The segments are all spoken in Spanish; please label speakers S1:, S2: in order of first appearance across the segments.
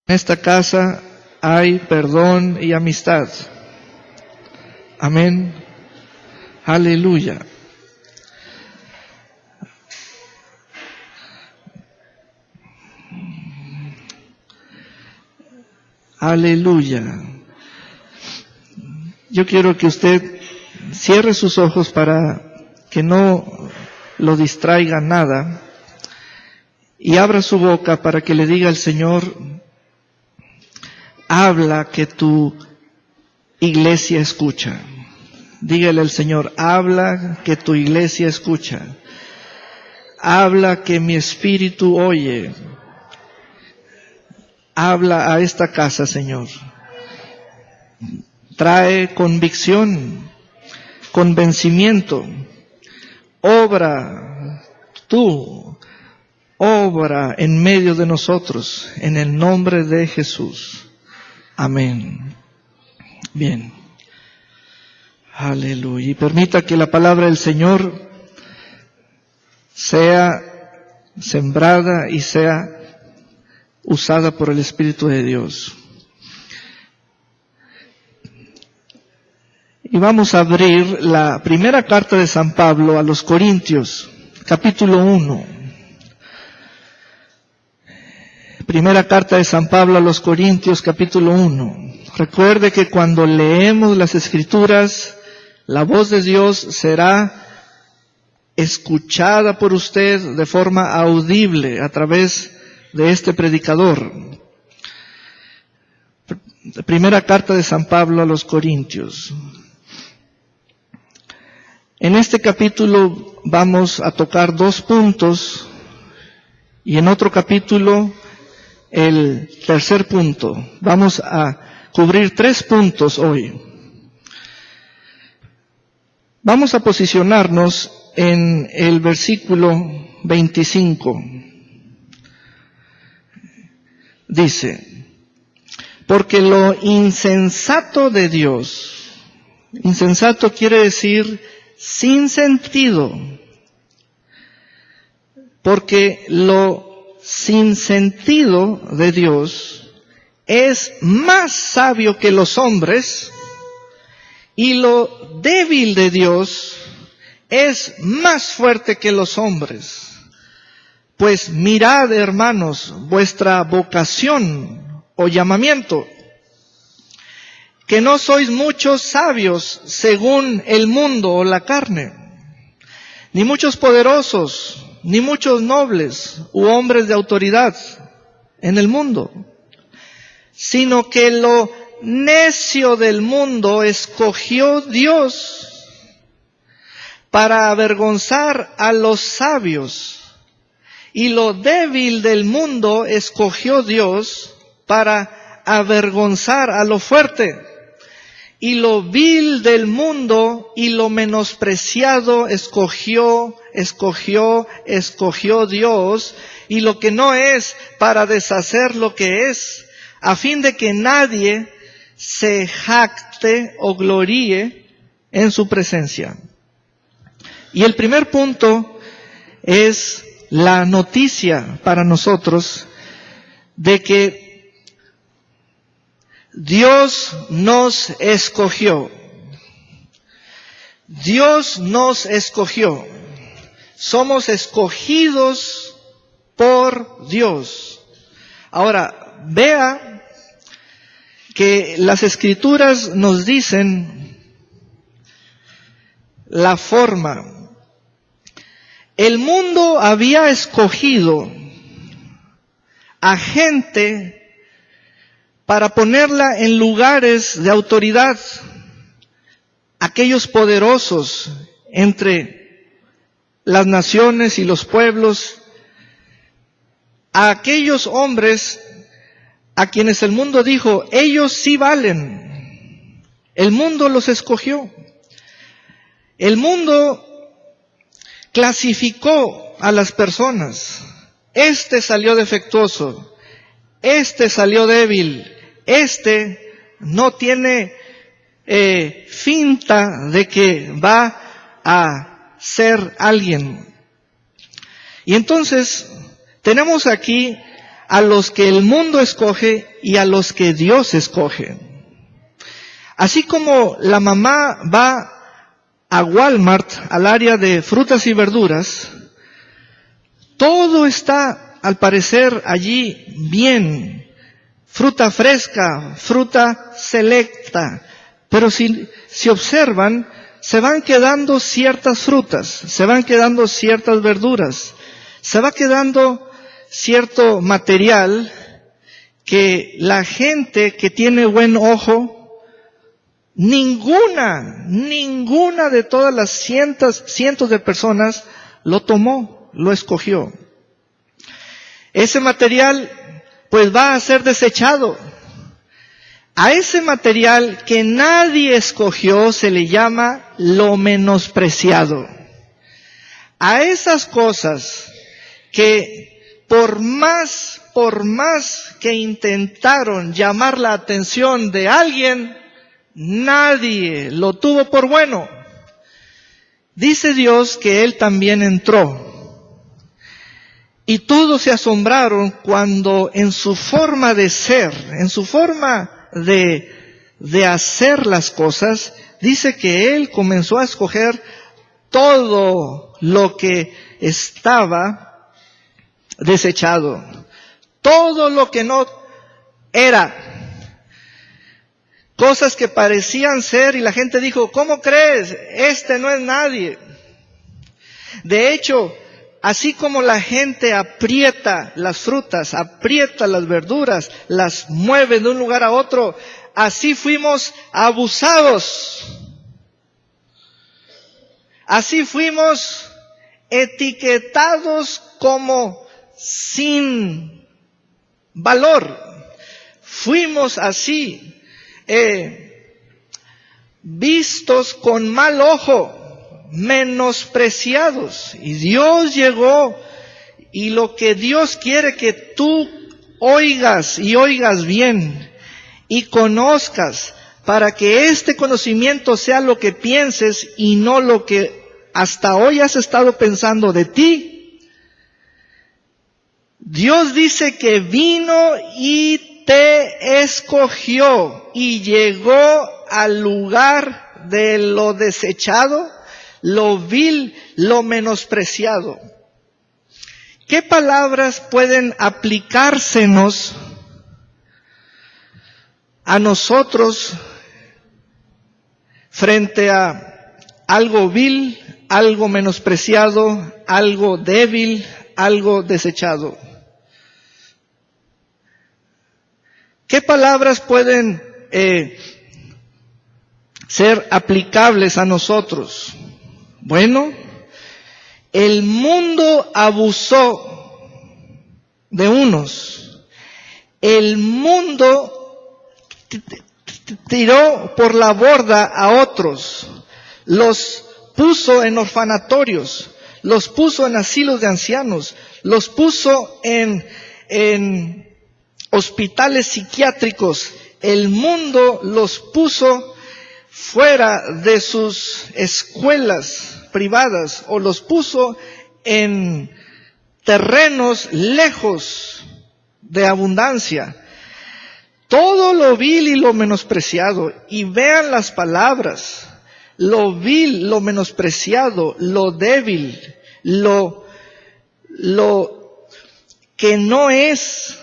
S1: En esta casa hay perdón y amistad. Amén. Aleluya. Aleluya. Yo quiero que usted cierre sus ojos para que no lo distraiga nada y abra su boca para que le diga al Señor: habla que tu iglesia escucha. Dígale al Señor: habla que tu iglesia escucha. Habla que mi espíritu oye. Habla a esta casa, Señor. Trae convicción, convencimiento. Obra tú, obra en medio de nosotros, en el nombre de Jesús. Amén. Bien. Aleluya. Y permita que la palabra del Señor sea sembrada y sea usada por el Espíritu de Dios. Y vamos a abrir la primera carta de San Pablo a los Corintios, capítulo 1. Primera carta de San Pablo a los Corintios, capítulo 1. Recuerde que cuando leemos las Escrituras, la voz de Dios será escuchada por usted de forma audible a través de este predicador. Primera carta de San Pablo a los Corintios. En este capítulo vamos a tocar 2 puntos y en otro capítulo el tercer punto. Vamos a cubrir 3 puntos hoy. Vamos a posicionarnos en el versículo 25. Dice: porque lo insensato de Dios, insensato quiere decir sin sentido, porque lo sin sentido de Dios es más sabio que los hombres, y lo débil de Dios es más fuerte que los hombres. Pues mirad, hermanos, vuestra vocación o llamamiento, que no sois muchos sabios según el mundo o la carne, ni muchos poderosos, ni muchos nobles u hombres de autoridad en el mundo, sino que lo necio del mundo escogió Dios para avergonzar a los sabios, y lo débil del mundo escogió Dios para avergonzar a lo fuerte, y lo vil del mundo y lo menospreciado escogió Dios, y lo que no es, para deshacer lo que es, a fin de que nadie se jacte o gloríe en su presencia. Y el primer punto es la noticia para nosotros de que Dios nos escogió. Dios nos escogió. Somos escogidos por Dios. Ahora, vea que las Escrituras nos dicen la forma. El mundo había escogido a gente para ponerla en lugares de autoridad, aquellos poderosos entre las naciones y los pueblos, a aquellos hombres a quienes el mundo dijo: ellos sí valen. El mundo los escogió. El mundo clasificó a las personas. Este salió defectuoso, este salió débil, este no tiene finta de que va a ser alguien. Y entonces tenemos aquí a los que el mundo escoge y a los que Dios escoge. Así como la mamá va a Walmart, al área de frutas y verduras, todo está, al parecer, allí bien. Fruta fresca, fruta selecta. Pero si observan, se van quedando ciertas frutas, se van quedando ciertas verduras, se va quedando cierto material que la gente que tiene buen ojo, ninguna de todas las cientos de personas lo tomó, lo escogió. Ese material pues va a ser desechado. A ese material que nadie escogió se le llama lo menospreciado. A esas cosas que por más que intentaron llamar la atención de alguien, nadie lo tuvo por bueno. Dice Dios que Él también entró. Y todos se asombraron cuando en su forma de ser, en su forma de hacer las cosas, dice que Él comenzó a escoger todo lo que estaba desechado. Todo lo que no era. Cosas que parecían ser y la gente dijo, ¿cómo crees? Este no es nadie. De hecho, así como la gente aprieta las frutas, aprieta las verduras, las mueve de un lugar a otro, así fuimos abusados. Así fuimos etiquetados como sin valor. Fuimos así, vistos con mal ojo, menospreciados. Y Dios llegó, y lo que Dios quiere que tú oigas y oigas bien y conozcas, para que este conocimiento sea lo que pienses y no lo que hasta hoy has estado pensando de ti. Dios dice que vino y te escogió y llegó al lugar de lo desechado, lo vil, lo menospreciado. ¿Qué palabras pueden aplicársenos a nosotros frente a algo vil, algo menospreciado, algo débil, algo desechado? ¿Qué palabras pueden ser aplicables a nosotros? Bueno, el mundo abusó de unos. El mundo tiró por la borda a otros. Los puso en orfanatorios, los puso en asilos de ancianos, los puso en hospitales psiquiátricos. El mundo los puso fuera de sus escuelas privadas o los puso en terrenos lejos de abundancia. Todo lo vil y lo menospreciado, y vean las palabras, lo vil, lo menospreciado, lo débil, lo que no es,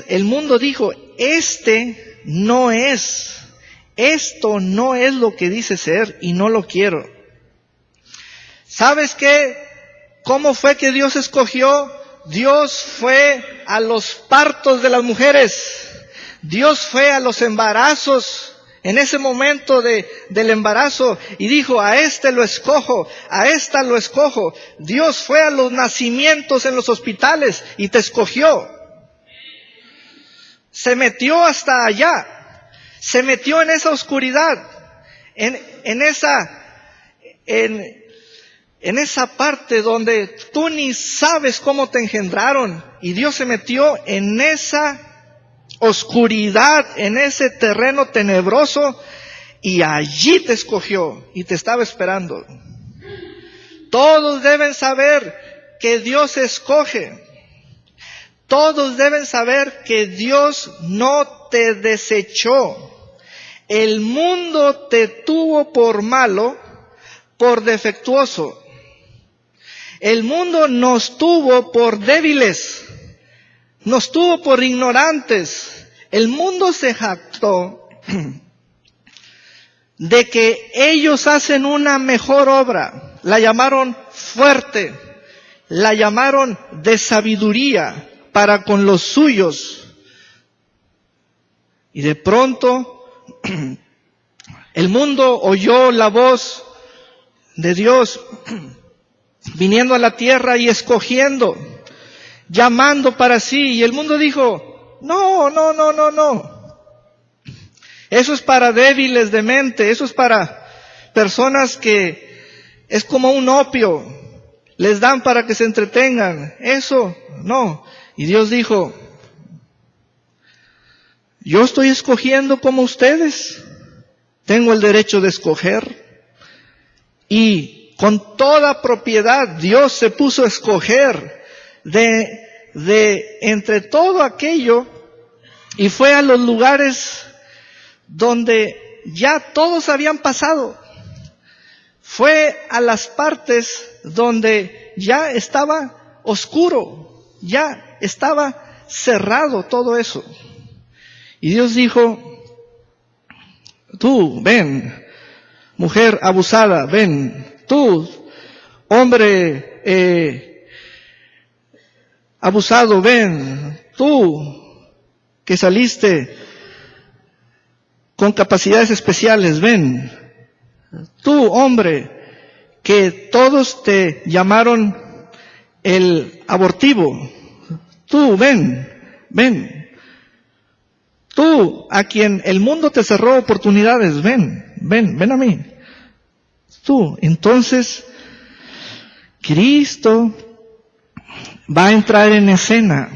S1: el mundo dijo, esto no es lo que dice ser y no lo quiero. ¿Sabes qué? ¿Cómo fue que Dios escogió? Dios fue a los partos de las mujeres. Dios fue a los embarazos en ese momento del embarazo y dijo, a este lo escojo, a esta lo escojo. Dios fue a los nacimientos en los hospitales y te escogió. Se metió hasta allá. Se metió en esa oscuridad, en esa parte donde tú ni sabes cómo te engendraron, y Dios se metió en esa oscuridad, en ese terreno tenebroso, y allí te escogió y te estaba esperando. Todos deben saber que Dios escoge. Todos deben saber que Dios no te desechó. El mundo te tuvo por malo, por defectuoso. El mundo nos tuvo por débiles, nos tuvo por ignorantes. El mundo se jactó de que ellos hacen una mejor obra. La llamaron fuerte, la llamaron de sabiduría para con los suyos. Y de pronto el mundo oyó la voz de Dios viniendo a la tierra y escogiendo, llamando para sí. Y el mundo dijo, no. Eso es para débiles de mente, eso es para personas que es como un opio, les dan para que se entretengan. Eso no. Y Dios dijo, yo estoy escogiendo como ustedes, tengo el derecho de escoger. Y con toda propiedad Dios se puso a escoger de entre todo aquello, y fue a los lugares donde ya todos habían pasado. Fue a las partes donde ya estaba oscuro, ya estaba cerrado todo eso. Y Dios dijo, tú, ven, mujer abusada, ven, tú, hombre abusado, ven, tú, que saliste con capacidades especiales, ven, tú, hombre, que todos te llamaron el abortivo, tú, ven, tú, a quien el mundo te cerró oportunidades, ven a mí. Tú, entonces, Cristo va a entrar en escena.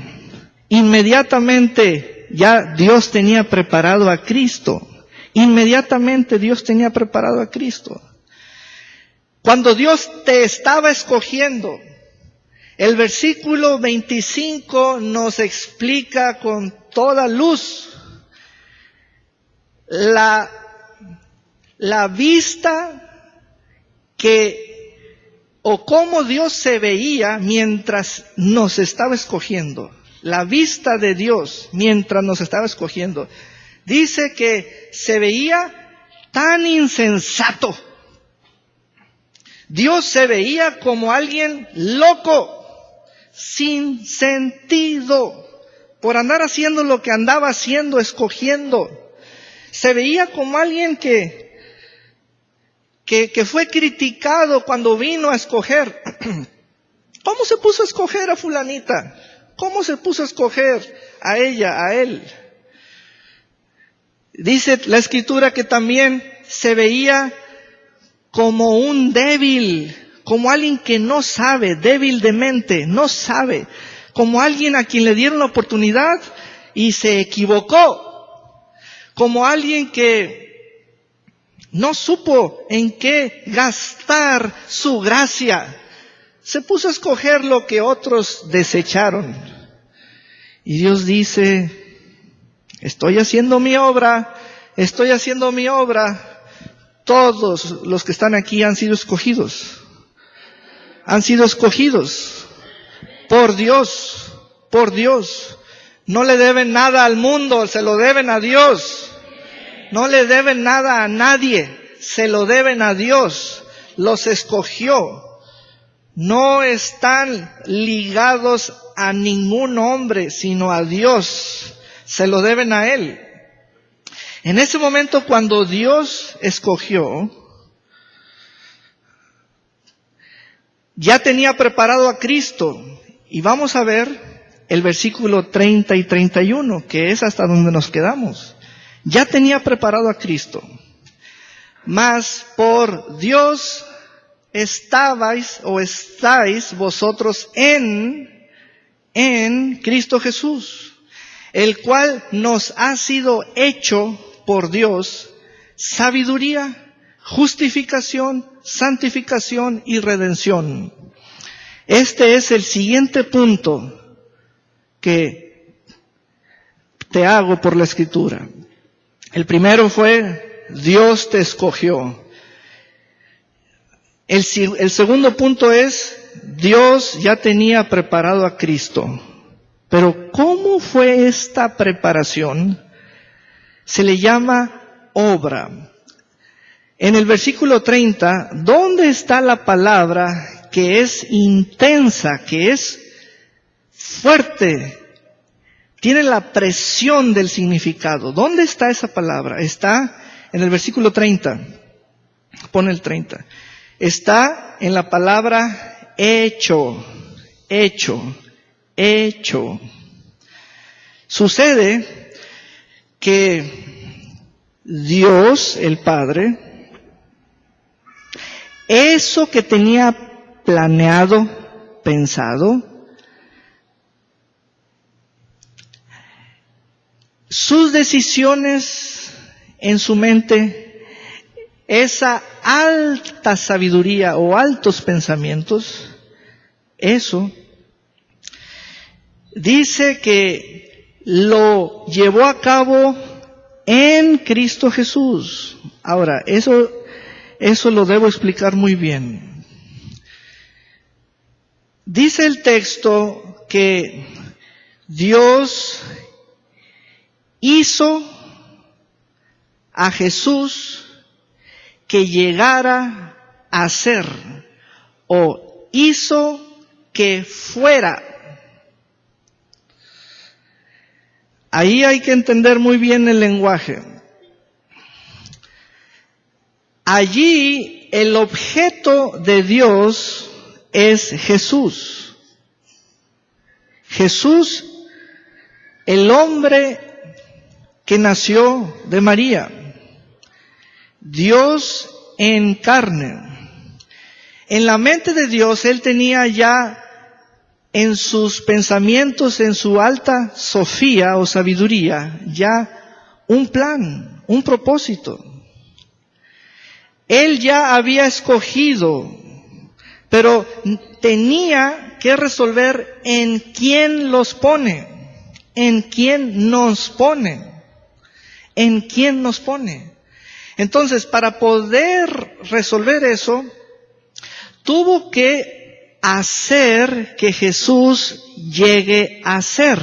S1: Inmediatamente ya Dios tenía preparado a Cristo. Inmediatamente Dios tenía preparado a Cristo. Cuando Dios te estaba escogiendo, el versículo 25 nos explica con toda luz la vista o cómo Dios se veía mientras nos estaba escogiendo. La vista de Dios mientras nos estaba escogiendo. Dice que se veía tan insensato. Dios se veía como alguien loco, sin sentido, por andar haciendo lo que andaba haciendo, escogiendo. Se veía como alguien que fue criticado cuando vino a escoger. ¿Cómo se puso a escoger a fulanita? ¿Cómo se puso a escoger a ella, a él? Dice la Escritura que también se veía como un débil, como alguien que no sabe, débil de mente, no sabe, como alguien a quien le dieron la oportunidad y se equivocó, como alguien que no supo en qué gastar su gracia. Se puso a escoger lo que otros desecharon. Y Dios dice, estoy haciendo mi obra. Todos los que están aquí han sido escogidos. Han sido escogidos por Dios. No le deben nada al mundo, se lo deben a Dios. No le deben nada a nadie, se lo deben a Dios. Los escogió. No están ligados a ningún hombre, sino a Dios. Se lo deben a Él. En ese momento, cuando Dios escogió, ya tenía preparado a Cristo. Y vamos a ver el versículo 30 y 31, que es hasta donde nos quedamos. Ya tenía preparado a Cristo. Mas por Dios estáis vosotros en Cristo Jesús, el cual nos ha sido hecho por Dios sabiduría, justificación, santificación y redención. Este es el siguiente punto que te hago por la Escritura. El primero fue, Dios te escogió. El segundo punto es, Dios ya tenía preparado a Cristo. Pero ¿cómo fue esta preparación? Se le llama obra. En el versículo 30, ¿dónde está la palabra que es intensa, que es fuerte? Tiene la presión del significado. ¿Dónde está esa palabra? Está en el versículo 30. Pone el 30. Está en la palabra hecho, hecho, hecho. Sucede que Dios, el Padre, eso que tenía planeado, pensado, sus decisiones en su mente, esa alta sabiduría o altos pensamientos, eso, dice que lo llevó a cabo en Cristo Jesús. Ahora, eso lo debo explicar muy bien. Dice el texto que Dios hizo a Jesús que llegara a ser, o hizo que fuera. Ahí hay que entender muy bien el lenguaje. Allí el objeto de Dios es Jesús. Jesús, el hombre que nació de María. Dios en carne. En la mente de Dios, Él tenía ya en sus pensamientos, en su alta sofía o sabiduría, ya un plan, un propósito. Él ya había escogido, pero tenía que resolver en quién los pone, en quién nos pone, en quién nos pone. Entonces, para poder resolver eso, tuvo que hacer que Jesús llegue a ser.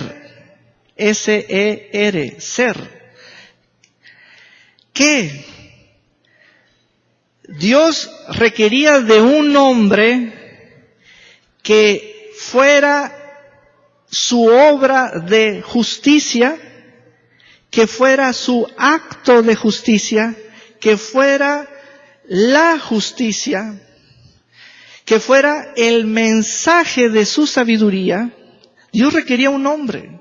S1: S-E-R, ser. ¿Qué? Dios requería de un hombre que fuera su obra de justicia, que fuera su acto de justicia, que fuera la justicia, que fuera el mensaje de su sabiduría. Dios requería un hombre.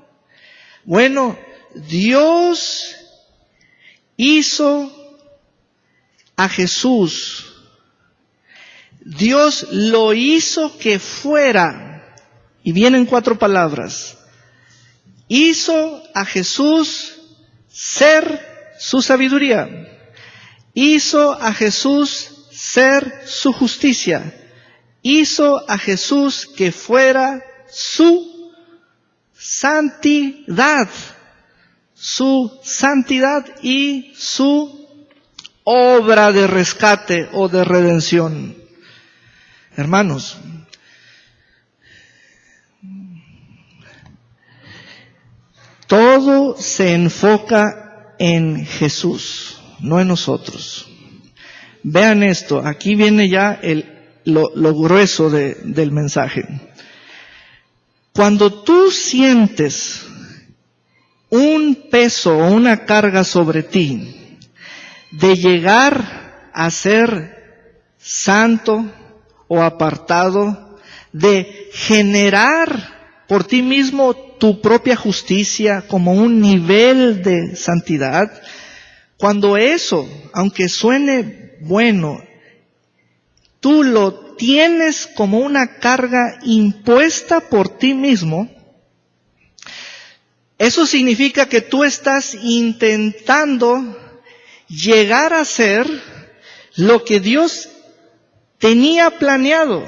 S1: Bueno, Dios hizo a Jesús. Dios lo hizo que fuera, y vienen 4 palabras. Hizo a Jesús ser su sabiduría. Hizo a Jesús ser su justicia. Hizo a Jesús que fuera su santidad y su obra de rescate o de redención. Hermanos, todo se enfoca en Jesús, no en nosotros. Vean esto, aquí viene ya lo grueso del mensaje. Cuando tú sientes un peso o una carga sobre ti de llegar a ser santo o apartado, de generar por ti mismo tu propia justicia como un nivel de santidad, cuando eso, aunque suene bueno, tú lo tienes como una carga impuesta por ti mismo, eso significa que tú estás intentando llegar a ser lo que Dios tenía planeado.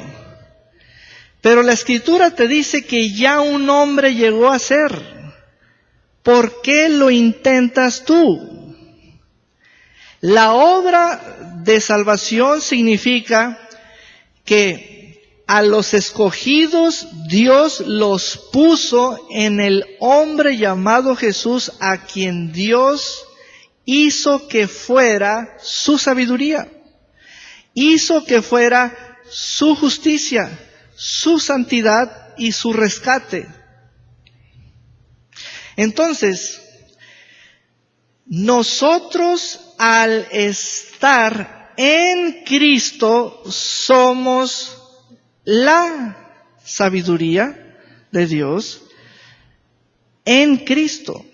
S1: Pero la Escritura te dice que ya un hombre llegó a ser. ¿Por qué lo intentas tú? La obra de salvación significa que a los escogidos Dios los puso en el hombre llamado Jesús, a quien Dios hizo que fuera su sabiduría, hizo que fuera su justicia, su santidad y su rescate. Entonces, nosotros al estar en Cristo somos la sabiduría de Dios en Cristo.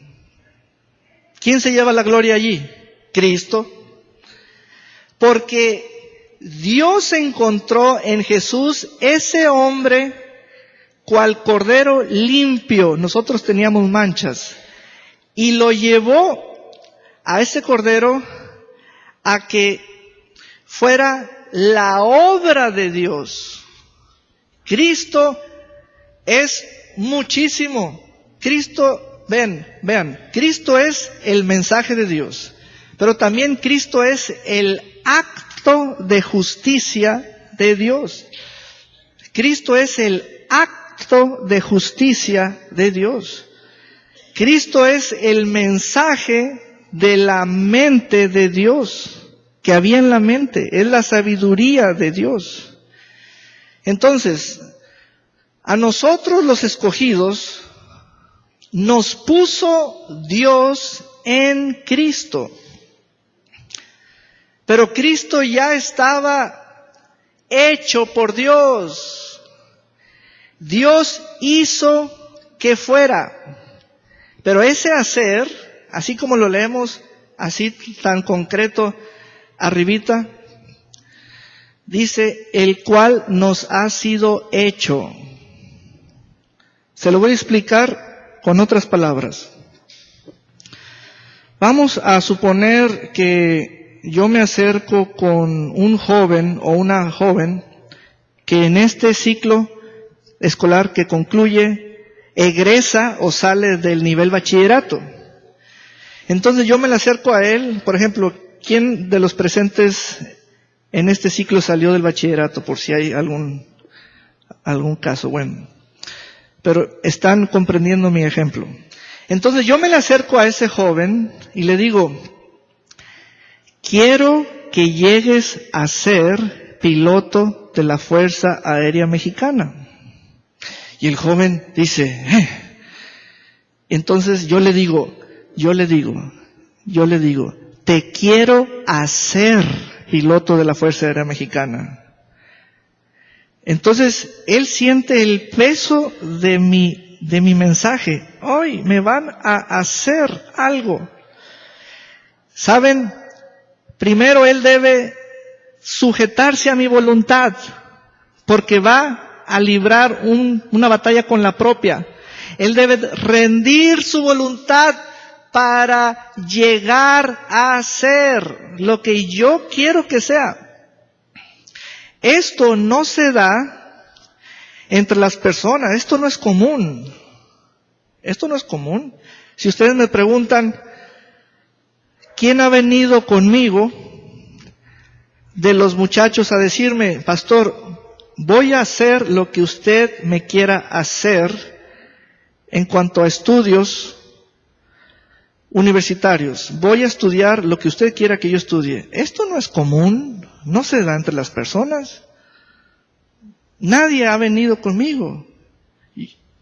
S1: ¿Quién se lleva la gloria allí? Cristo. Porque Dios encontró en Jesús ese hombre cual cordero limpio. Nosotros teníamos manchas. Y lo llevó a ese cordero a que fuera la obra de Dios. Cristo es muchísimo. Cristo, vean, Cristo es el mensaje de Dios. Pero también Cristo es el acto de justicia de Dios. Cristo es el acto de justicia de Dios. Cristo es el mensaje de la mente de Dios, que había en la mente, es la sabiduría de Dios. Entonces, a nosotros los escogidos, nos puso Dios en Cristo. Pero Cristo ya estaba hecho por Dios. Dios hizo que fuera. Pero ese hacer, así como lo leemos, así tan concreto, arribita, dice, el cual nos ha sido hecho. Se lo voy a explicar con otras palabras. Vamos a suponer que yo me acerco con un joven o una joven que en este ciclo escolar que concluye, egresa o sale del nivel bachillerato. Entonces yo me le acerco a él, por ejemplo, ¿quién de los presentes en este ciclo salió del bachillerato? Por si hay algún caso, bueno. Pero están comprendiendo mi ejemplo. Entonces yo me le acerco a ese joven y le digo, quiero que llegues a ser piloto de la Fuerza Aérea Mexicana. Y el joven dice, Entonces yo le digo, te quiero hacer piloto de la Fuerza Aérea Mexicana. Entonces él siente el peso de mi mensaje. Hoy me van a hacer algo. ¿Saben? Primero él debe sujetarse a mi voluntad, porque va a librar una batalla con la propia. Él debe rendir su voluntad para llegar a ser lo que yo quiero que sea. Esto no se da entre las personas, esto no es común. Esto no es común. Si ustedes me preguntan, ¿quién ha venido conmigo de los muchachos a decirme, pastor, voy a hacer lo que usted me quiera hacer en cuanto a estudios universitarios? Voy a estudiar lo que usted quiera que yo estudie. Esto no es común, no se da entre las personas. Nadie ha venido conmigo.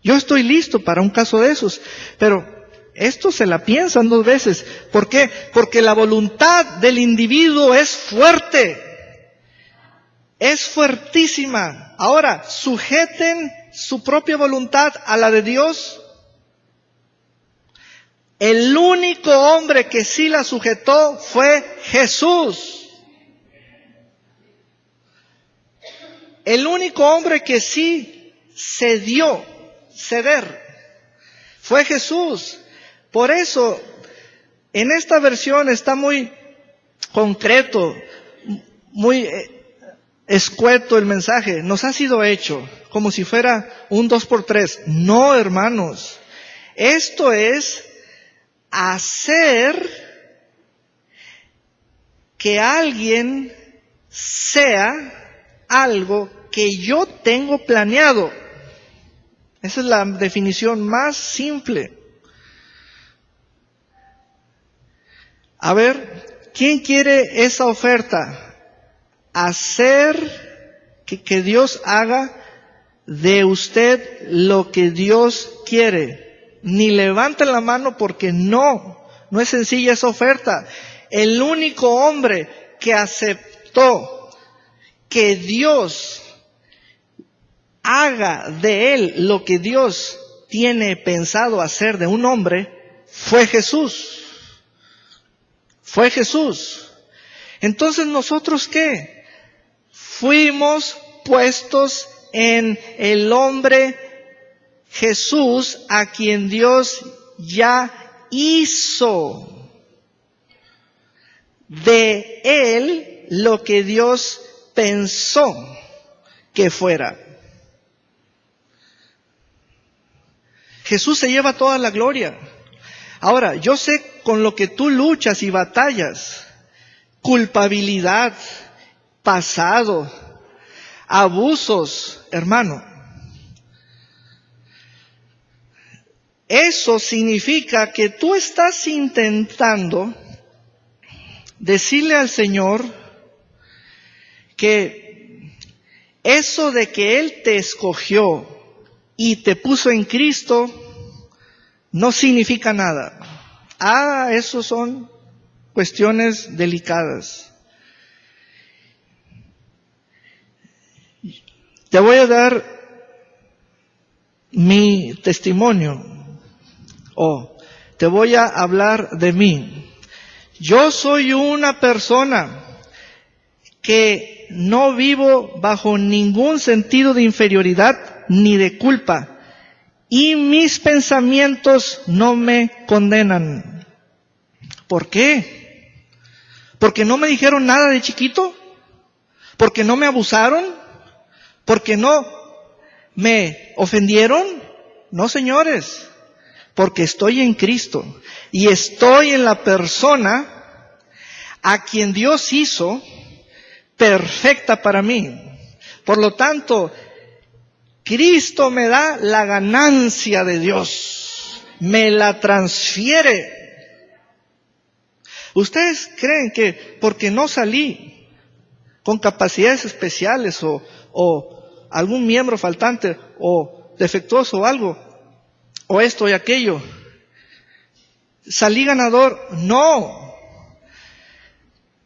S1: Yo estoy listo para un caso de esos, pero esto se la piensan dos veces. ¿Por qué? Porque la voluntad del individuo es fuerte. Es fuertísima. Ahora, sujeten su propia voluntad a la de Dios. El único hombre que sí la sujetó fue Jesús. El único hombre que sí ceder, fue Jesús. Por eso, en esta versión está muy concreto, muy escueto el mensaje, nos ha sido hecho como si fuera un 2x3. No, hermanos. Esto es hacer que alguien sea algo que yo tengo planeado. Esa es la definición más simple. A ver, ¿quién quiere esa oferta? Hacer que Dios haga de usted lo que Dios quiere. Ni levanten la mano porque no es sencilla esa oferta. El único hombre que aceptó que Dios haga de él lo que Dios tiene pensado hacer de un hombre fue Jesús. Fue Jesús. Entonces, ¿nosotros qué? Fuimos puestos en el hombre Jesús, a quien Dios ya hizo de él lo que Dios pensó que fuera. Jesús se lleva toda la gloria. Ahora, yo sé con lo que tú luchas y batallas: culpabilidad, pasado, abusos, hermano. Eso significa que tú estás intentando decirle al Señor que eso de que Él te escogió y te puso en Cristo no significa nada. Eso son cuestiones delicadas. Te voy a dar mi testimonio, o te voy a hablar de mí. Yo soy una persona que no vivo bajo ningún sentido de inferioridad ni de culpa, y mis pensamientos no me condenan. ¿Por qué? ¿Porque no me dijeron nada de chiquito? ¿Porque no me abusaron? ¿Porque no me ofendieron? No, señores, porque estoy en Cristo y estoy en la persona a quien Dios hizo perfecta para mí. Por lo tanto, Cristo me da la ganancia de Dios, me la transfiere. ¿Ustedes creen que porque no salí con capacidades especiales o algún miembro faltante o defectuoso o algo, o esto y aquello, salí ganador? No.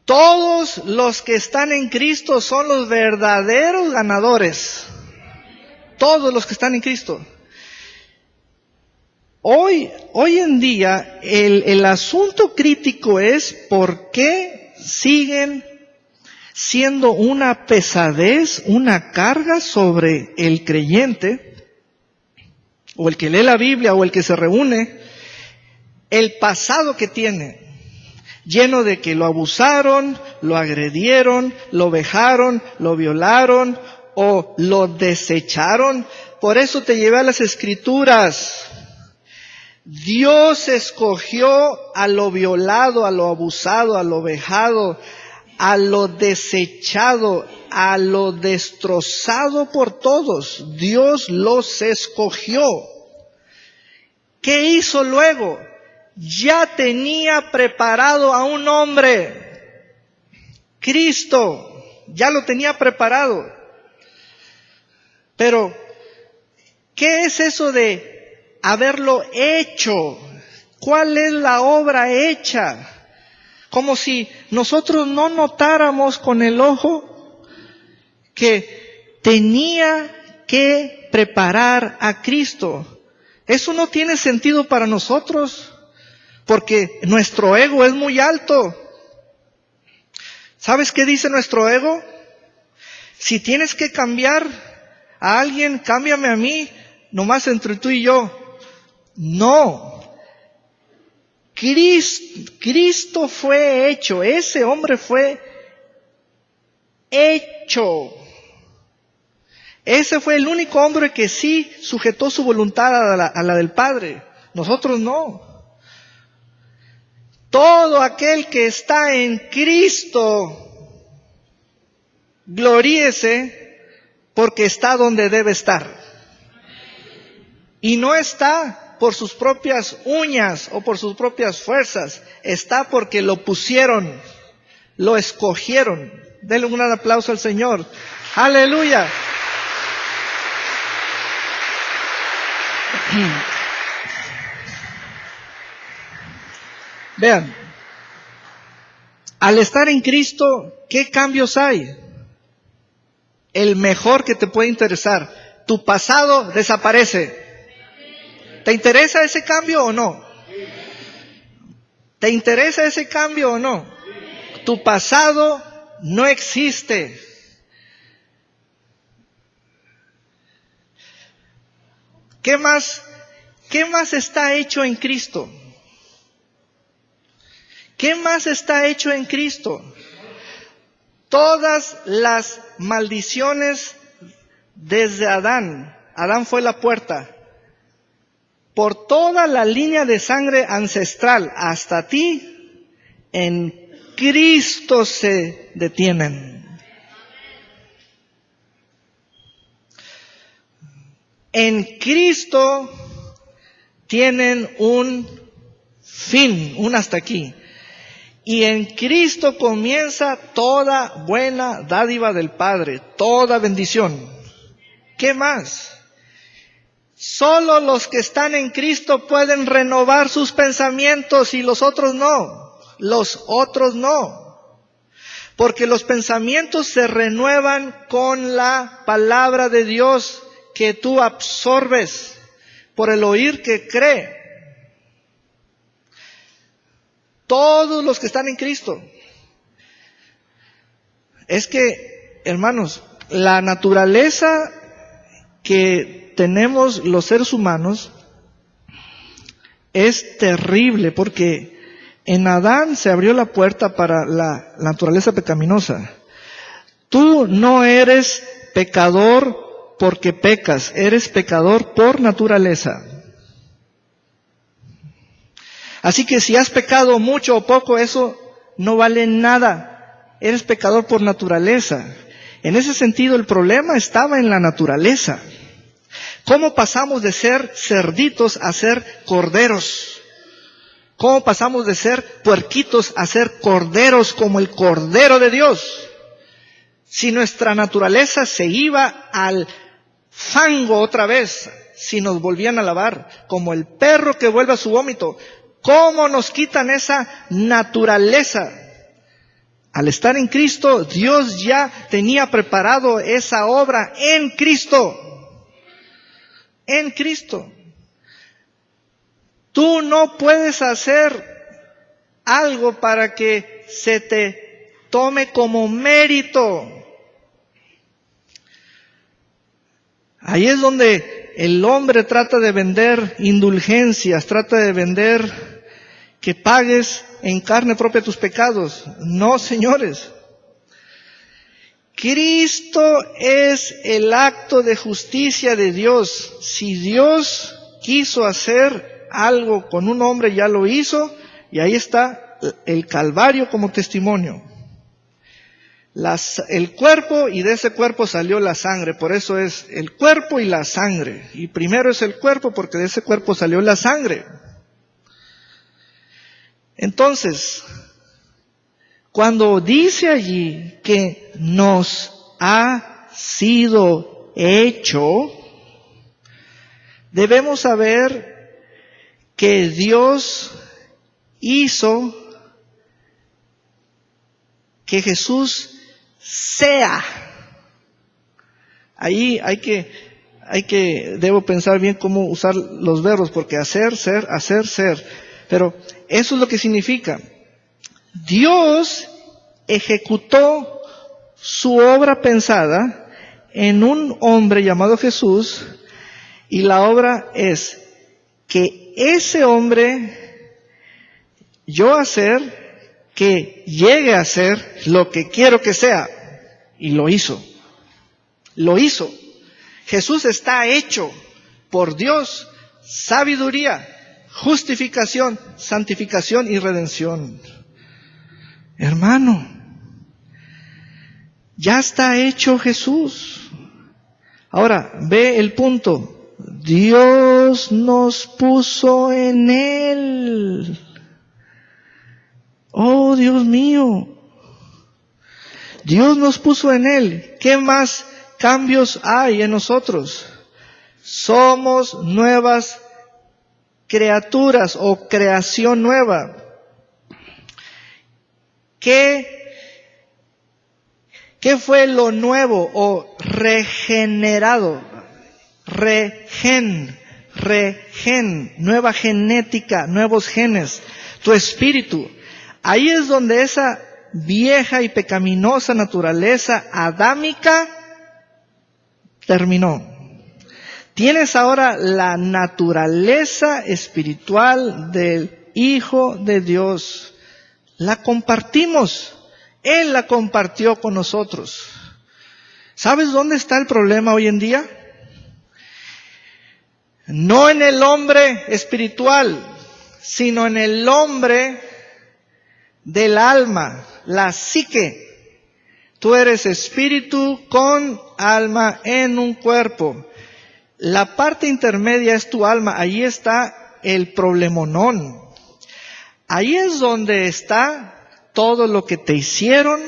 S1: Todos los que están en Cristo son los verdaderos ganadores. Todos los que están en Cristo. Hoy en día, el asunto crítico es por qué siguen siendo una pesadez, una carga sobre el creyente, o el que lee la Biblia, o el que se reúne, el pasado que tiene, lleno de que lo abusaron, lo agredieron, lo vejaron, lo violaron, o lo desecharon. Por eso te llevé a las Escrituras. Dios escogió a lo violado, a lo abusado, a lo vejado, a lo desechado, a lo destrozado por todos. Dios los escogió. ¿Qué hizo luego? Ya tenía preparado a un hombre. Cristo ya lo tenía preparado. Pero, ¿qué es eso de haberlo hecho? ¿Cuál es la obra hecha? Como si nosotros no notáramos con el ojo que tenía que preparar a Cristo. Eso no tiene sentido para nosotros, porque nuestro ego es muy alto. ¿Sabes qué dice nuestro ego? Si tienes que cambiar a alguien, cámbiame a mí, nomás entre tú y yo. No. Cristo fue hecho, ese hombre fue hecho hecho. Ese fue el único hombre que sí sujetó su voluntad a la del Padre. Nosotros no. Todo aquel que está en Cristo, gloríese porque está donde debe estar. Y no está por sus propias uñas o por sus propias fuerzas. Está porque lo pusieron, lo escogieron. Denle un gran aplauso al Señor. ¡Aleluya! Vean, al estar en Cristo, ¿qué cambios hay? El mejor que te puede interesar. Tu pasado desaparece. ¿Te interesa ese cambio o no? ¿Te interesa ese cambio o no? Tu pasado no existe. ¿Qué más está hecho en Cristo? ¿Qué más está hecho en Cristo? Todas las maldiciones desde Adán. Adán fue la puerta. Por toda la línea de sangre ancestral hasta ti, en Cristo se detienen. En Cristo tienen un fin, un hasta aquí. Y en Cristo comienza toda buena dádiva del Padre, toda bendición. ¿Qué más? Solo los que están en Cristo pueden renovar sus pensamientos y los otros no. Los otros no. Porque los pensamientos se renuevan con la palabra de Dios que tú absorbes por el oír que cree. Todos los que están en Cristo. Es que, hermanos, la naturaleza que tenemos los seres humanos es terrible porque en Adán se abrió la puerta para la naturaleza pecaminosa. Tú no eres pecador porque pecas, eres pecador por naturaleza. Así que si has pecado mucho o poco, eso no vale nada. Eres pecador por naturaleza. En ese sentido, el problema estaba en la naturaleza. ¿Cómo pasamos de ser cerditos a ser corderos? ¿Cómo pasamos de ser puerquitos a ser corderos como el Cordero de Dios? Si nuestra naturaleza se iba al fango otra vez, si nos volvían a lavar, como el perro que vuelve a su vómito, ¿cómo nos quitan esa naturaleza? Al estar en Cristo, Dios ya tenía preparado esa obra en Cristo. En Cristo. Tú no puedes hacer algo para que se te tome como mérito. Ahí es donde el hombre trata de vender indulgencias, trata de vender que pagues en carne propia tus pecados. No, señores. Cristo es el acto de justicia de Dios. Si Dios quiso hacer algo con un hombre, ya lo hizo, y ahí está el Calvario como testimonio. El cuerpo, y de ese cuerpo salió la sangre, por eso es el cuerpo y la sangre. Y primero es el cuerpo porque de ese cuerpo salió la sangre. Entonces, cuando dice allí que nos ha sido hecho, debemos saber que Dios hizo que Jesús sea. Ahí debo pensar bien cómo usar los verbos, porque hacer, ser, pero eso es lo que significa. Dios ejecutó su obra pensada en un hombre llamado Jesús, y la obra es que ese hombre, que llegue a ser lo que quiero que sea. Y lo hizo. Lo hizo. Jesús está hecho por Dios, sabiduría, justificación, santificación y redención. Hermano, ya está hecho Jesús. Ahora, ve el punto. Dios nos puso en Él. Oh, Dios mío. Dios nos puso en Él. ¿Qué más cambios hay en nosotros? Somos nuevas criaturas o creación nueva. ¿Qué fue lo nuevo o regenerado? Regen, nueva genética, nuevos genes, tu espíritu. Ahí es donde esa vieja y pecaminosa naturaleza adámica terminó. Tienes ahora la naturaleza espiritual del Hijo de Dios. La compartimos. Él la compartió con nosotros. ¿Sabes dónde está el problema hoy en día? No en el hombre espiritual, sino en el hombre del alma, la psique. Tú eres espíritu con alma en un cuerpo. La parte intermedia es tu alma. Ahí está el problemonón. Ahí es donde está todo lo que te hicieron,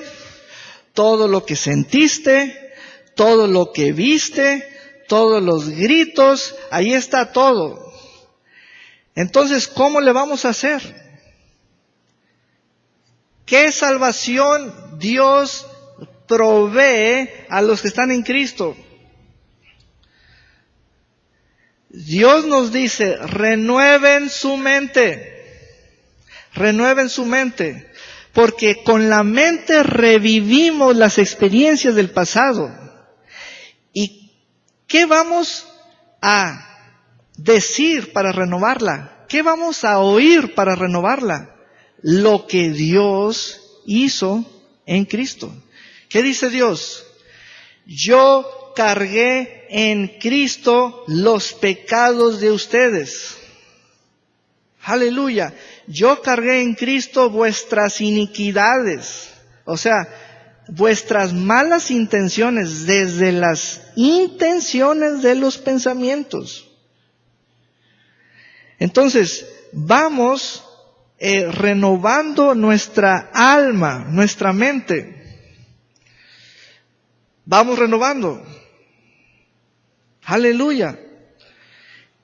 S1: todo lo que sentiste, todo lo que viste, todos los gritos, ahí está todo. Entonces, ¿cómo le vamos a hacer? ¿Qué salvación Dios provee a los que están en Cristo? Dios nos dice, renueven su mente, porque con la mente revivimos las experiencias del pasado. ¿Y qué vamos a decir para renovarla? ¿Qué vamos a oír para renovarla? Lo que Dios hizo en Cristo. ¿Qué dice Dios? Yo cargué en Cristo los pecados de ustedes. Aleluya. Yo cargué en Cristo vuestras iniquidades. O sea, vuestras malas intenciones, desde las intenciones de los pensamientos. Entonces, vamos renovando nuestra alma, nuestra mente. Vamos renovando. Aleluya.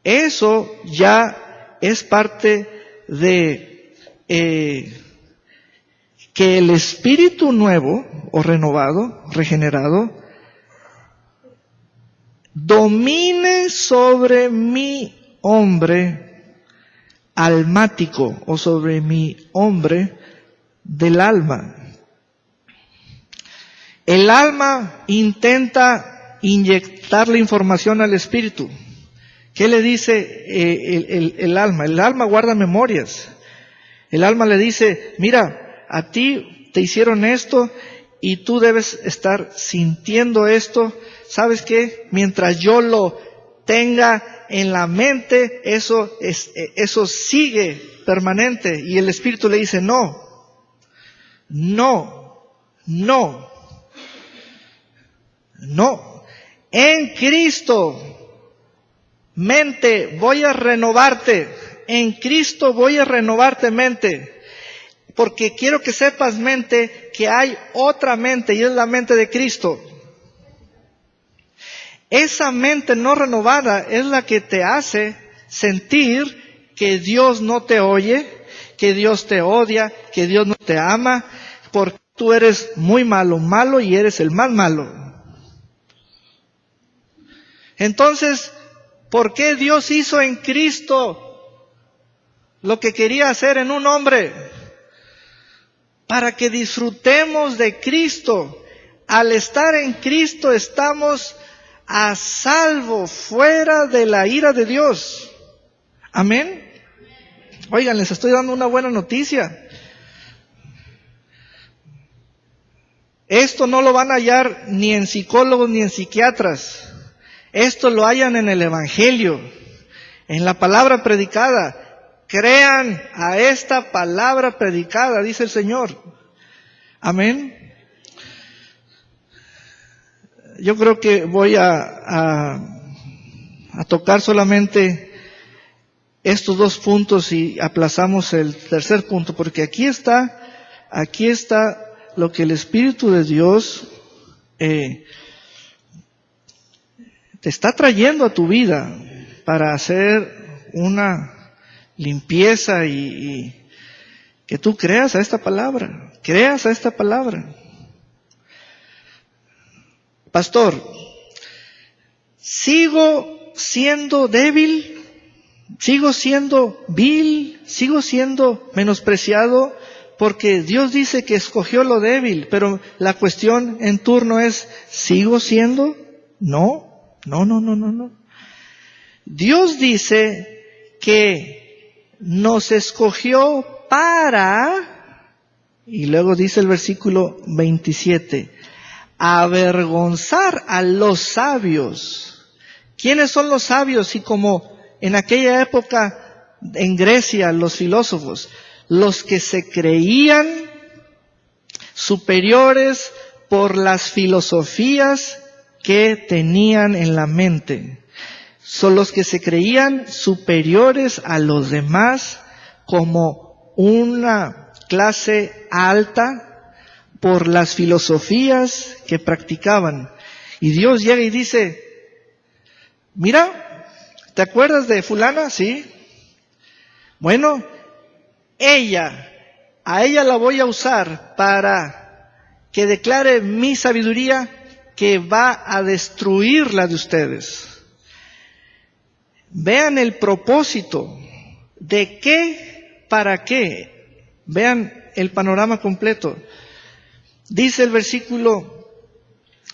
S1: Eso ya es parte de que el espíritu nuevo o renovado, regenerado, domine sobre mi hombre almático o sobre mi hombre del alma. El alma intenta inyectarle información al espíritu. ¿Qué le dice el alma? El alma guarda memorias. El alma le dice, mira, a ti te hicieron esto y tú debes estar sintiendo esto. ¿Sabes qué? Mientras yo lo tenga en la mente, eso sigue permanente. Y el espíritu le dice, no. En Cristo, mente, voy a renovarte. En Cristo voy a renovarte, mente. Porque quiero que sepas, mente, que hay otra mente y es la mente de Cristo. Esa mente no renovada es la que te hace sentir que Dios no te oye, que Dios te odia, que Dios no te ama, porque tú eres muy malo y eres el más malo. Entonces, ¿por qué Dios hizo en Cristo lo que quería hacer en un hombre? Para que disfrutemos de Cristo. Al estar en Cristo estamos a salvo, fuera de la ira de Dios. Amén. Oigan, les estoy dando una buena noticia. Esto no lo van a hallar ni en psicólogos ni en psiquiatras. Esto lo hallan en el Evangelio, en la palabra predicada. Crean a esta palabra predicada, dice el Señor. Amén. Yo creo que voy a tocar solamente estos dos puntos y aplazamos el tercer punto, porque aquí está lo que el Espíritu de Dios te está trayendo a tu vida para hacer una limpieza y que tú creas a esta palabra, Pastor, sigo siendo débil, sigo siendo vil, sigo siendo menospreciado, porque Dios dice que escogió lo débil, pero la cuestión en turno es, ¿sigo siendo? No. Dios dice que nos escogió para, y luego dice el versículo 27, avergonzar a los sabios. ¿Quiénes son los sabios? Y como en aquella época en Grecia, los filósofos, los que se creían superiores por las filosofías que tenían en la mente. Son los que se creían superiores a los demás como una clase alta por las filosofías que practicaban. Y Dios llega y dice, mira, ¿te acuerdas de fulana? Sí. Bueno, a ella la voy a usar para que declare mi sabiduría que va a destruir la de ustedes. Vean el propósito, de qué, para qué. Vean el panorama completo. Dice el versículo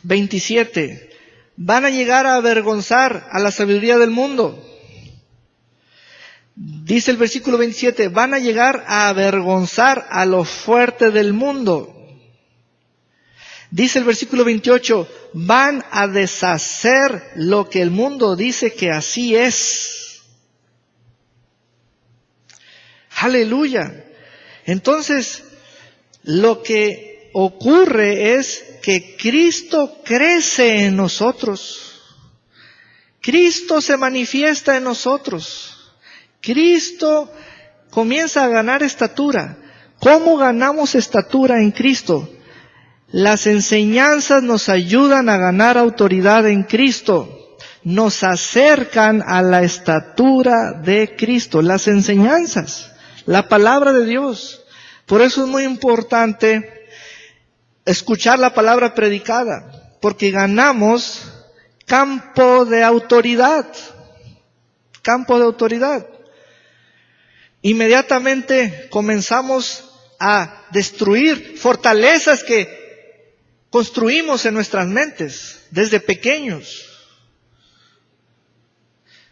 S1: 27, van a llegar a avergonzar a la sabiduría del mundo. Dice el versículo 27, van a llegar a avergonzar a lo fuerte del mundo. Dice el versículo 28, van a deshacer lo que el mundo dice que así es. Aleluya. Entonces, lo que ocurre es que Cristo crece en nosotros. Cristo se manifiesta en nosotros. Cristo comienza a ganar estatura. ¿Cómo ganamos estatura en Cristo? Las enseñanzas nos ayudan a ganar autoridad en Cristo. Nos acercan a la estatura de Cristo. Las enseñanzas, la palabra de Dios. Por eso es muy importante escuchar la palabra predicada, porque ganamos campo de autoridad. Campo de autoridad. Inmediatamente comenzamos a destruir fortalezas que construimos en nuestras mentes desde pequeños.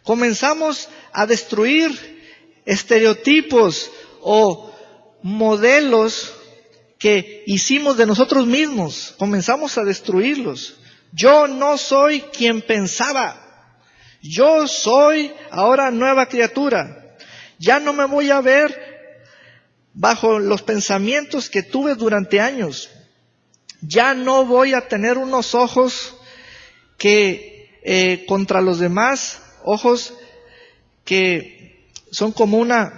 S1: Comenzamos a destruir estereotipos o modelos que hicimos de nosotros mismos. Comenzamos a destruirlos. Yo no soy quien pensaba. Yo soy ahora nueva criatura. Ya no me voy a ver bajo los pensamientos que tuve durante años. Ya no voy a tener unos ojos que contra los demás, ojos que son como una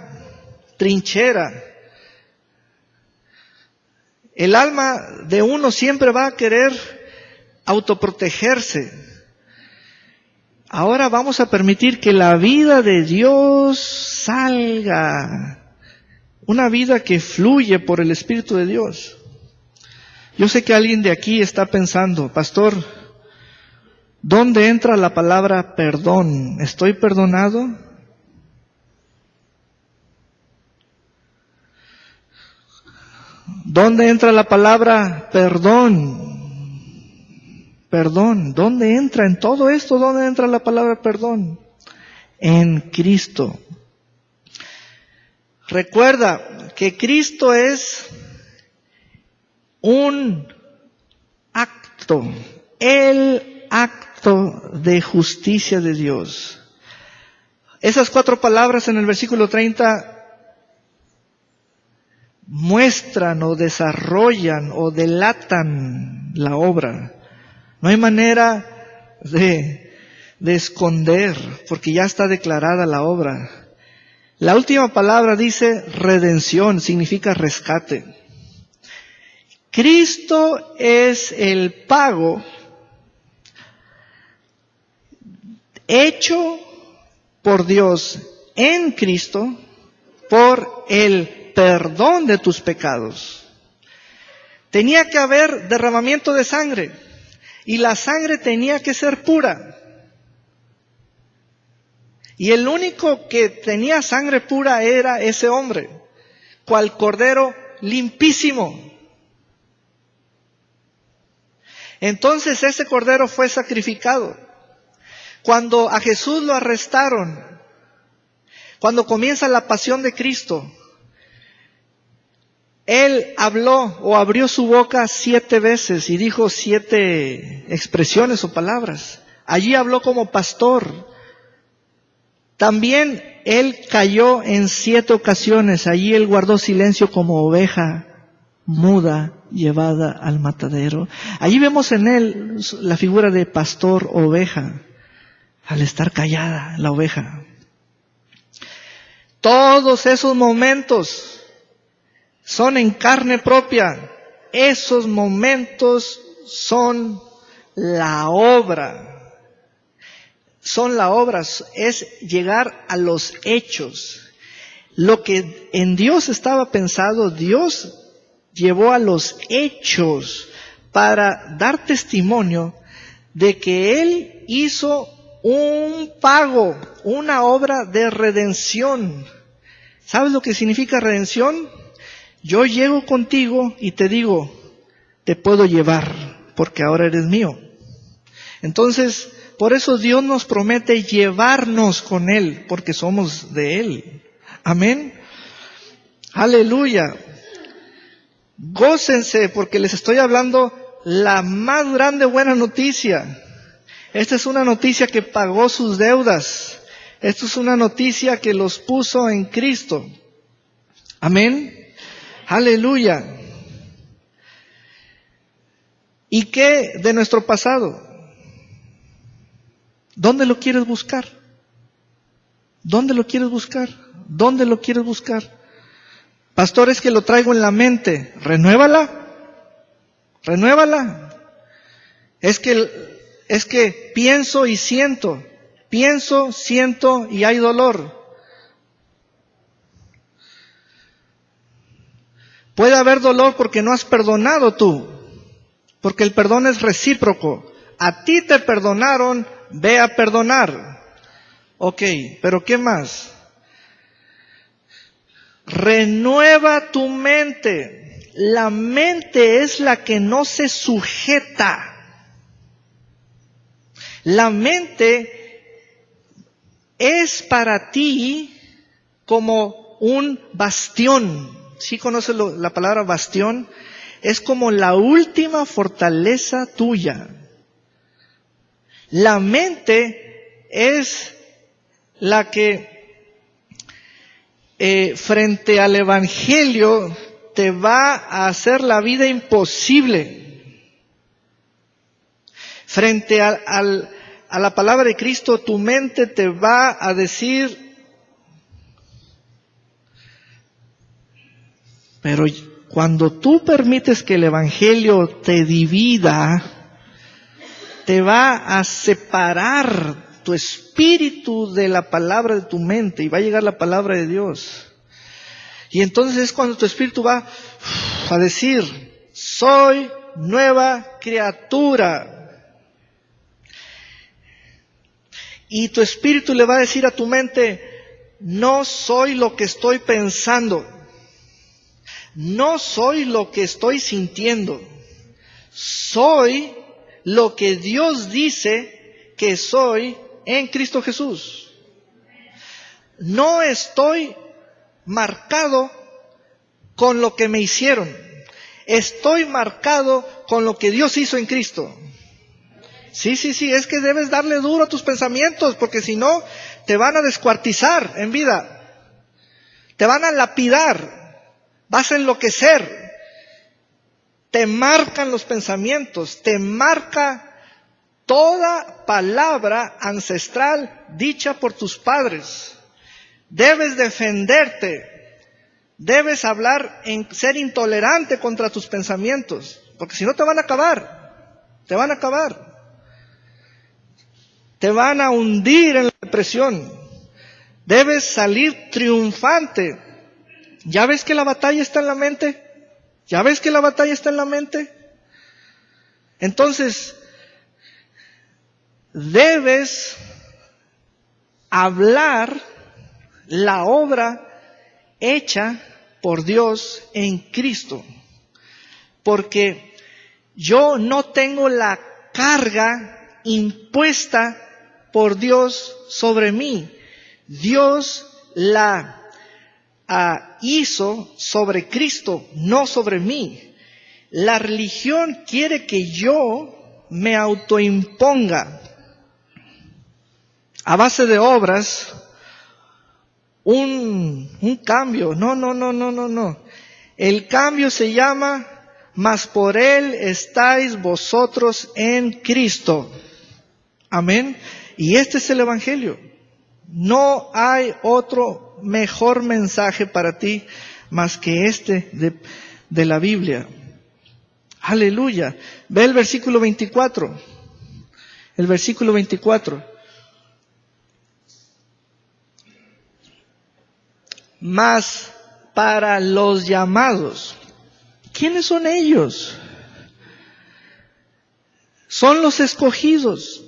S1: trinchera. El alma de uno siempre va a querer autoprotegerse. Ahora vamos a permitir que la vida de Dios salga. Una vida que fluye por el Espíritu de Dios. Yo sé que alguien de aquí está pensando, pastor, ¿dónde entra la palabra perdón? ¿Estoy perdonado? ¿Dónde entra la palabra perdón? Perdón, ¿dónde entra en todo esto? ¿Dónde entra la palabra perdón? En Cristo. Recuerda que Cristo es un el acto de justicia de Dios. Esas 4 palabras en el versículo 30 muestran o desarrollan o delatan la obra. No hay manera de esconder, porque ya está declarada la obra. La última palabra dice redención, significa rescate. Cristo es el pago hecho por Dios en Cristo por el perdón de tus pecados. Tenía que haber derramamiento de sangre y la sangre tenía que ser pura. Y el único que tenía sangre pura era ese hombre, cual cordero limpísimo. Entonces ese cordero fue sacrificado. Cuando a Jesús lo arrestaron, cuando comienza la pasión de Cristo, Él habló o abrió su boca 7 veces y dijo 7 expresiones o palabras. Allí habló como pastor. También Él cayó en 7 ocasiones. Allí Él guardó silencio como oveja muda llevada al matadero. Allí vemos en Él la figura de pastor oveja, al estar callada la oveja. Todos esos momentos son en carne propia. Esos momentos son la obra. Son la obra, es llegar a los hechos. Lo que en Dios estaba pensado, Dios llevó a los hechos para dar testimonio de que Él hizo un pago, una obra de redención. ¿Sabes lo que significa redención? Yo llego contigo y te digo, te puedo llevar, porque ahora eres mío. Entonces, por eso Dios nos promete llevarnos con Él, porque somos de Él. Amén. Aleluya. Gócense, porque les estoy hablando la más grande buena noticia. Esta es una noticia que pagó sus deudas. Esto es una noticia que los puso en Cristo. Amén. Aleluya. ¿Y qué de nuestro pasado? ¿Dónde lo quieres buscar? ¿Dónde lo quieres buscar? ¿Dónde lo quieres buscar? Pastor, es que lo traigo en la mente. Renuévala. Renuévala. Es que pienso y siento. Pienso, siento y hay dolor. Puede haber dolor porque no has perdonado tú. Porque el perdón es recíproco. A ti te perdonaron, ve a perdonar. Ok, pero ¿qué más? Renueva tu mente. La mente es la que no se sujeta. La mente es para ti como un bastión. ¿Sí conoces la palabra bastión? Es como la última fortaleza tuya. La mente es la que frente al Evangelio te va a hacer la vida imposible. Frente a la palabra de Cristo, tu mente te va a decir, pero cuando tú permites que el Evangelio te divida, te va a separar tu espíritu de la palabra de tu mente y va a llegar la palabra de Dios. Y entonces es cuando tu espíritu va a decir, soy nueva criatura. Y tu espíritu le va a decir a tu mente, no soy lo que estoy pensando. No soy lo que estoy sintiendo. Soy lo que Dios dice que soy en Cristo Jesús. No estoy marcado con lo que me hicieron. Estoy marcado con lo que Dios hizo en Cristo. Sí, es que debes darle duro a tus pensamientos, porque si no, te van a descuartizar en vida. Te van a lapidar. Vas a enloquecer. Te marcan los pensamientos. Te marca toda palabra ancestral dicha por tus padres. Debes defenderte. Debes hablar, ser intolerante contra tus pensamientos, porque si no te van a acabar. Te van a acabar. Te van a hundir en la depresión. Debes salir triunfante. ¿Ya ves que la batalla está en la mente? ¿Ya ves que la batalla está en la mente? Entonces, debes hablar la obra hecha por Dios en Cristo. Porque yo no tengo la carga impuesta por Dios sobre mí. Dios la hizo sobre Cristo, no sobre mí. La religión quiere que yo me autoimponga a base de obras un cambio. No. El cambio se llama: mas por Él estáis vosotros en Cristo. Amén. Y este es el Evangelio. No hay otro mejor mensaje para ti más que este de la Biblia. Aleluya. Ve el versículo 24. El versículo 24. Mas para los llamados. ¿Quiénes son ellos? Son los escogidos.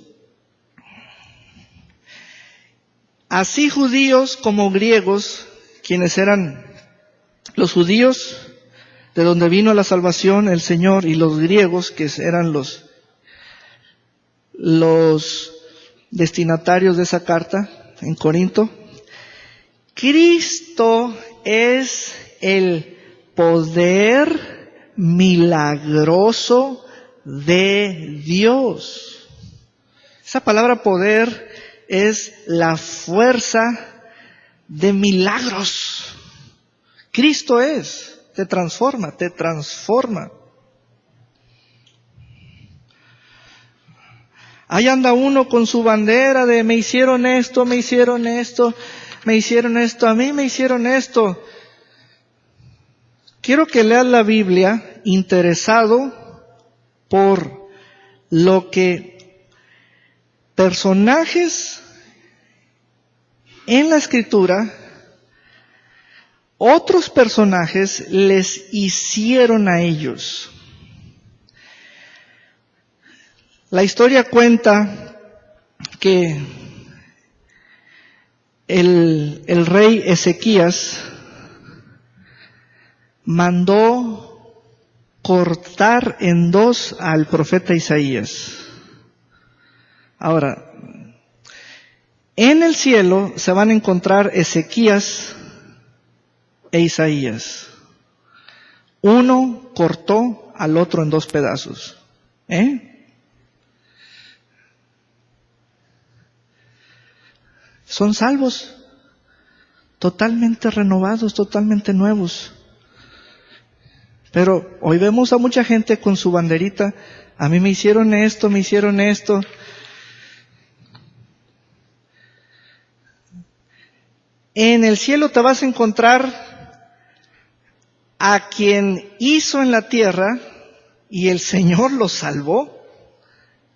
S1: Así judíos como griegos, quienes eran los judíos, de donde vino la salvación, el Señor, y los griegos, que eran los destinatarios de esa carta en Corinto. Cristo es el poder milagroso de Dios. Esa palabra poder es la fuerza de milagros. Cristo te transforma. Ahí anda uno con su bandera de me hicieron esto, a mí me hicieron esto. Quiero que leas la Biblia interesado por lo que personajes en la Escritura, otros personajes les hicieron a ellos. La historia cuenta que el rey Ezequías mandó cortar en dos al profeta Isaías. Ahora, en el cielo se van a encontrar Ezequías e Isaías. Uno cortó al otro en dos pedazos. Son salvos, totalmente renovados, totalmente nuevos. Pero hoy vemos a mucha gente con su banderita, a mí me hicieron esto. En el cielo te vas a encontrar a quien hizo en la tierra y el Señor los salvó,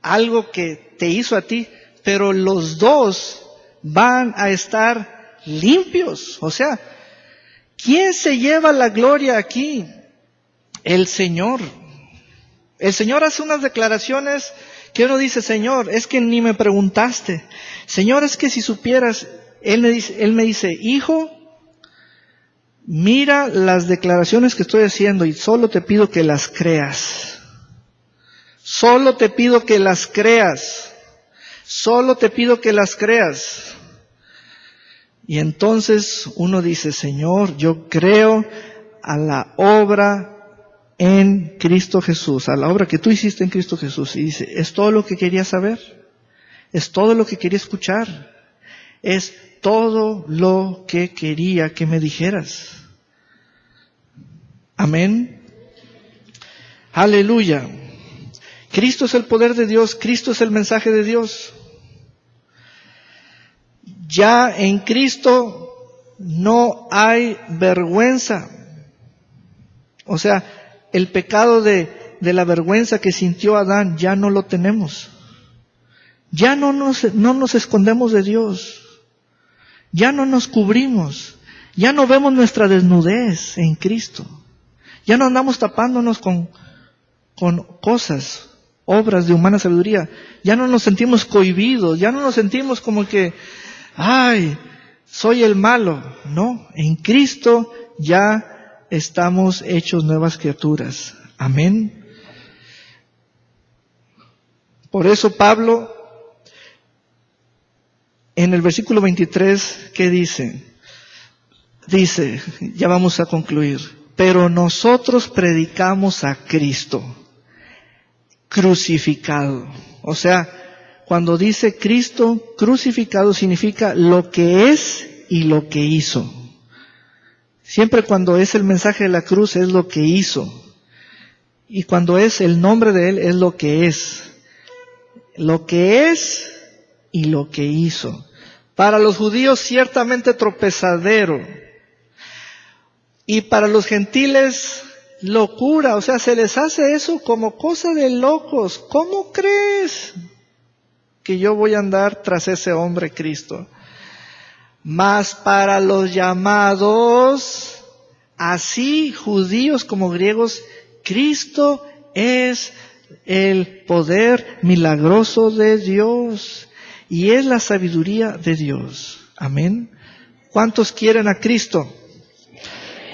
S1: algo que te hizo a ti, pero los dos van a estar limpios. O sea, ¿quién se lleva la gloria aquí? El Señor. El Señor hace unas declaraciones que uno dice: Señor, es que ni me preguntaste. Señor, es que si supieras. Él me dice, hijo, mira las declaraciones que estoy haciendo y solo te pido que las creas. Solo te pido que las creas. Y entonces uno dice: Señor, yo creo a la obra en Cristo Jesús, a la obra que tú hiciste en Cristo Jesús. Y dice, es todo lo que quería saber, es todo lo que quería escuchar, es todo lo que quería que me dijeras. Amén. Aleluya. Cristo es el poder de Dios, Cristo es el mensaje de Dios. Ya en Cristo no hay vergüenza. O sea, el pecado de la vergüenza que sintió Adán ya no lo tenemos. Ya no nos escondemos de Dios. Ya no nos cubrimos. Ya no vemos nuestra desnudez en Cristo. Ya no andamos tapándonos con cosas, obras de humana sabiduría. Ya no nos sentimos cohibidos. Ya no nos sentimos como que, ay, soy el malo. No, en Cristo ya estamos hechos nuevas criaturas. Amén. Por eso Pablo, en el versículo 23, ¿qué dice? Dice, ya vamos a concluir, pero nosotros predicamos a Cristo crucificado. O sea, cuando dice Cristo crucificado significa lo que es y lo que hizo. Siempre cuando es el mensaje de la cruz es lo que hizo. Y cuando es el nombre de Él es lo que es. Lo que es y lo que hizo. Para los judíos ciertamente tropezadero. Y para los gentiles locura. O sea, se les hace eso como cosa de locos. ¿Cómo crees que yo voy a andar tras ese hombre Cristo? Mas para los llamados, así judíos como griegos, Cristo es el poder milagroso de Dios y es la sabiduría de Dios. Amén. ¿Cuántos quieren a Cristo?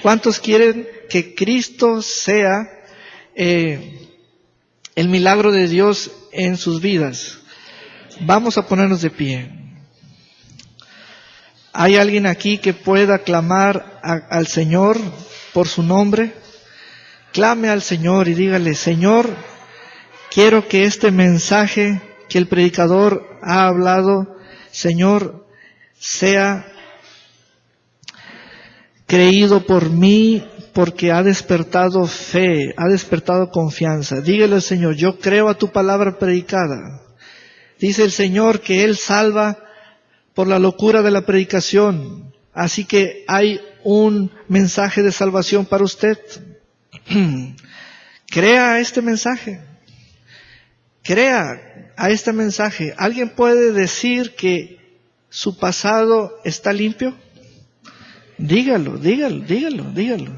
S1: ¿Cuántos quieren que Cristo sea el milagro de Dios en sus vidas? Vamos a ponernos de pie. ¿Hay alguien aquí que pueda clamar al Señor por su nombre? Clame al Señor y dígale, Señor, quiero que este mensaje que el predicador ha hablado, Señor, sea creído por mí porque ha despertado fe, ha despertado confianza. Dígale al Señor, yo creo a tu palabra predicada. Dice el Señor que Él salva por la locura de la predicación. Así que hay un mensaje de salvación para usted. Crea a este mensaje. Crea a este mensaje. ¿Alguien puede decir que su pasado está limpio? Dígalo, dígalo, dígalo, dígalo.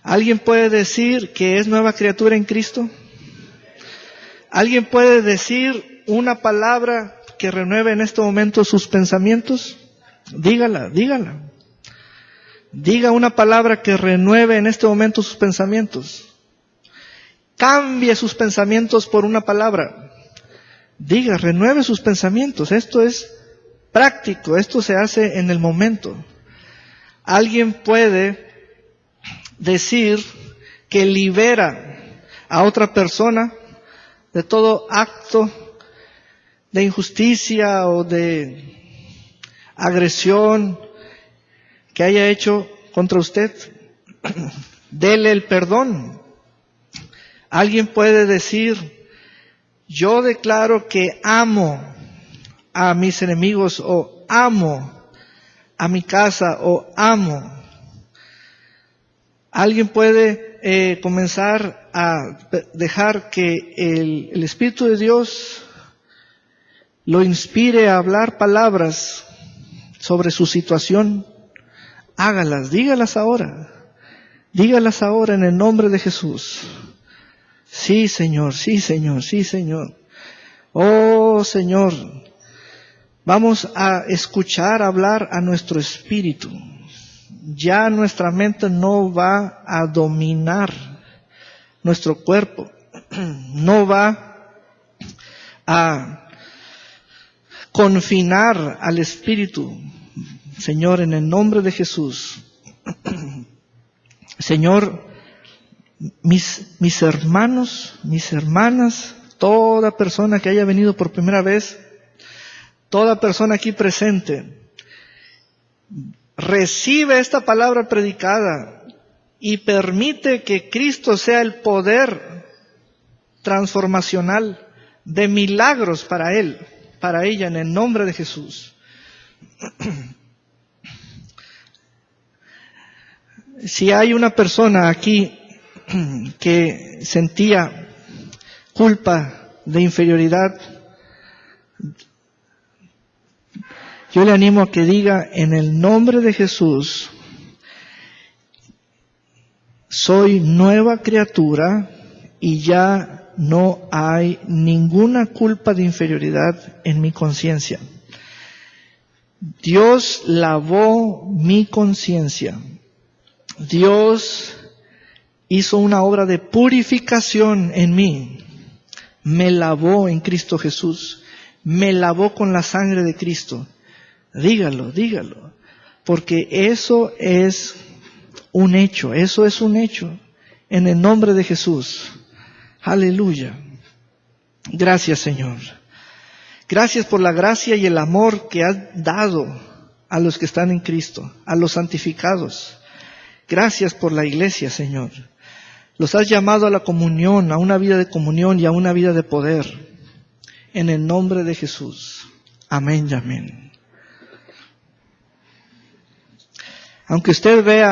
S1: ¿Alguien puede decir que es nueva criatura en Cristo? ¿Alguien puede decir una palabra que renueve en este momento sus pensamientos? Dígala, dígala. Diga una palabra que renueve en este momento sus pensamientos. Cambie sus pensamientos por una palabra. Diga, renueve sus pensamientos. Esto es práctico, esto se hace en el momento. Alguien puede decir que libera a otra persona de todo acto de injusticia o de agresión que haya hecho contra usted. Dele el perdón. Alguien puede decir, yo declaro que amo a mis enemigos o amo a mi casa o amo. Alguien puede comenzar a dejar que el Espíritu de Dios lo inspire a hablar palabras sobre su situación. Hágalas, dígalas ahora. Dígalas ahora en el nombre de Jesús. Sí, Señor, sí, Señor, sí, Señor. Oh, Señor, vamos a escuchar hablar a nuestro espíritu. Ya nuestra mente no va a dominar nuestro cuerpo. No va a confinar al espíritu. Señor, en el nombre de Jesús. Señor, mis hermanos, mis hermanas, toda persona que haya venido por primera vez, toda persona aquí presente, recibe esta palabra predicada y permite que Cristo sea el poder transformacional de milagros para él, para ella, en el nombre de Jesús. Si hay una persona aquí que sentía culpa de inferioridad, yo le animo a que diga en el nombre de Jesús: soy nueva criatura y ya no hay ninguna culpa de inferioridad en mi conciencia. Dios lavó mi conciencia. Dios hizo una obra de purificación en mí. Me lavó en Cristo Jesús. Me lavó con la sangre de Cristo. Dígalo, dígalo. Porque eso es un hecho. Eso es un hecho. En el nombre de Jesús. Aleluya. Gracias, Señor. Gracias por la gracia y el amor que has dado a los que están en Cristo, a los santificados. Gracias por la iglesia, Señor. Los has llamado a la comunión, a una vida de comunión y a una vida de poder. En el nombre de Jesús. Amén y amén. Aunque usted vea